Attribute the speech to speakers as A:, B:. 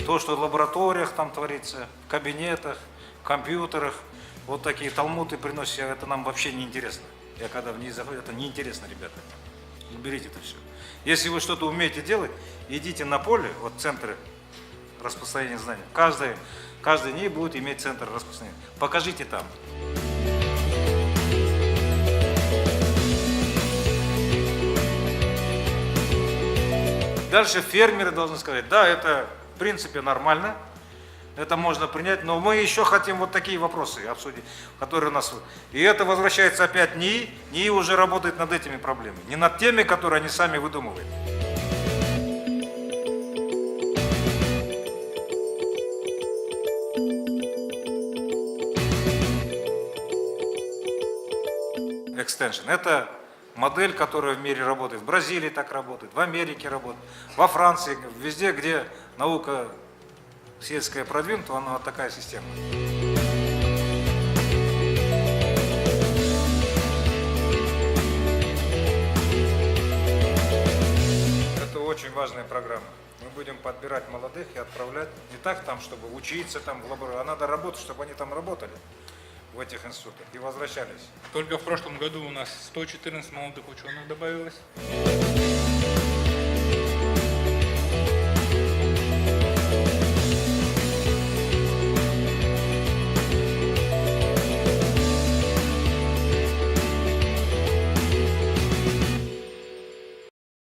A: То, что в лабораториях там творится, в кабинетах, в компьютерах, вот такие талмуды приносят, это нам вообще не интересно. Я когда в них заходил, это неинтересно, ребята. Уберите это все. Если вы что-то умеете делать, идите на поле, вот центры распространения знаний. Каждый день будет иметь центр распространения. Покажите там. Дальше фермеры должны сказать, да, это в принципе нормально, это можно принять, но мы еще хотим вот такие вопросы обсудить, которые у нас... И это возвращается опять НИИ. НИИ уже работает над этими проблемами, не над теми, которые они сами выдумывают. Extension. Это модель, которая в мире работает. В Бразилии так работает, в Америке работает, во Франции, везде, где наука сельская продвинута, она вот такая система. Это очень важная программа. Мы будем подбирать молодых и отправлять не так там, чтобы учиться там в лаборатории, а надо работать, чтобы они там работали в этих институтах и возвращались.
B: Только в прошлом году у нас 114 молодых ученых добавилось.